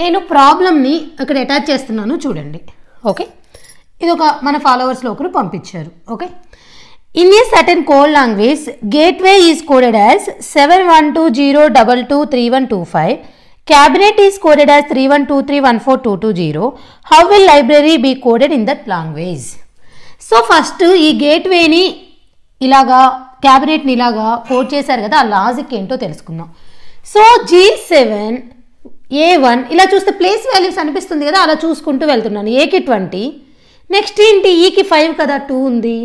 నేను ప్రాబ్లమ్ని ఇక్కడ అటాచ్ చేస్తున్నాను చూడండి. ఓకే, ఇది ఒక మన ఫాలోవర్స్లో ఒకరు పంపించారు. Okay, in a certain code language gateway is coded as 7120223125. Cabinet is coded as 3123142220. How will library be coded in that language? So first ఈ గేట్వేని ఇలాగా క్యాబినెట్ని ఇలాగా కోడ్ చేశారు కదా, ఆ లాజిక్ ఏంటో తెలుసుకుందాం. సో G7A1 ఇలా చూస్తే ప్లేస్ వాల్యూస్ అనిపిస్తుంది కదా, అలా చూసుకుంటూ వెళ్తున్నాను. ఏకి 20, నెక్స్ట్ ఏంటి ఈకి 5 కదా, 2 ఉంది,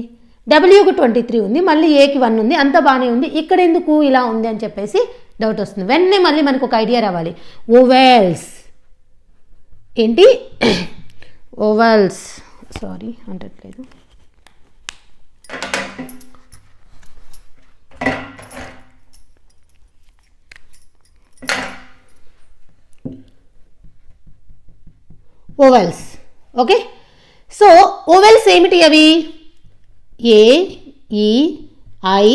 డబ్ల్యూకి 23 ఉంది, మళ్ళీ ఏకి 1 ఉంది, అంత బాగానే ఉంది. ఇక్కడ ఎందుకు ఇలా ఉంది అని చెప్పేసి డౌట్ వస్తుంది. వెంటనే మళ్ళీ మనకు ఒక ఐడియా రావాలి. ఓవెల్స్ ఏంటి, ఓవెల్స్ సారీ అంటట్లేదు, ఓవెల్స్. ఓకే, సో ఓవెల్స్ ఏమిటి అవి? ఏ, ఈ, ఐ,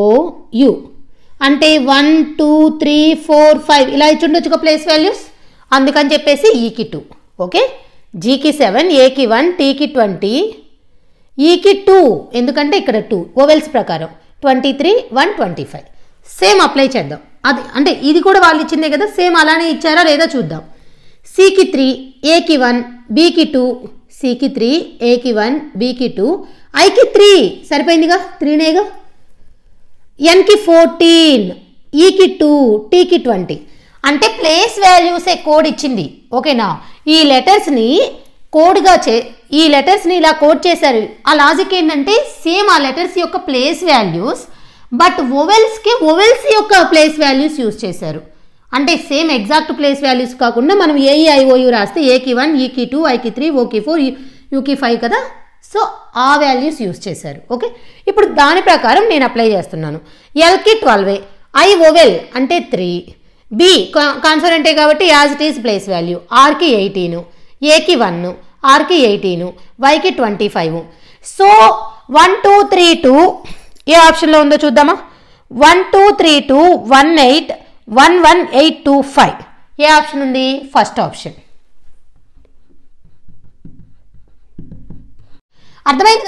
ఓ, యు అంటే 1 2 3 4 5 ఇలా ఇచ్చి ఉండొచ్చు ఒక ప్లేస్ వాల్యూస్, అందుకని చెప్పేసి ఈకి 2, ఓకే, జీకి 7, ఏకి 1, టీకి 20, ఈకి 2 ఎందుకంటే ఇక్కడ 2 ఓవెల్స్ ప్రకారం 23 1 25. సేమ్ అప్లై చేద్దాం. అది అంటే ఇది కూడా వాళ్ళు ఇచ్చిందే కదా, సేమ్ అలానే ఇచ్చారా లేదా చూద్దాం. సికి 3, ఏకి 1, బీకి 2, సికి 3, ఏకి 1, బీకి 2, ఐకి 3 సరిపోయిందిగా, 3నేగా, ఎన్కి 14, ఈకి 2, టీకి 20. అంటే ప్లేస్ వాల్యూసే కోడ్ ఇచ్చింది. ఓకేనా, ఈ లెటర్స్ని కోడ్గా ఈ లెటర్స్ని ఇలా కోడ్ చేశారు. ఆ లాజిక్ ఏంటంటే సేమ్ ఆ లెటర్స్ యొక్క ప్లేస్ వాల్యూస్, బట్ ఓవెల్స్కి ఓవెల్స్ యొక్క ప్లేస్ వాల్యూస్ యూజ్ చేశారు. అంటే సేమ్ ఎగ్జాక్ట్ ప్లేస్ వాల్యూస్ కాకుండా మనం ఏఈఐఓయు రాస్తే ఏకి 1, ఈకి 2, ఐకి 3, ఓకి 4, యూకి 5 కదా, సో ఆ వాల్యూస్ యూజ్ చేశారు. ఓకే, ఇప్పుడు దాని ప్రకారం నేను అప్లై చేస్తున్నాను. ఎల్కి 12, ఐ ఓవెల్ అంటే 3, బి కాన్సోనెంటే కాబట్టి as it is place value, ఆర్కి 18, ఏకి 1, ఆర్కి 18, వైకి 25. సో 1 2 3 2 ఏ ఆప్షన్లో ఉందో చూద్దామా. 1 2 3 2 1 8 1 1 8 2 5 ఏ ఆప్షన్ ఉంది? First option. అర్థమైంది.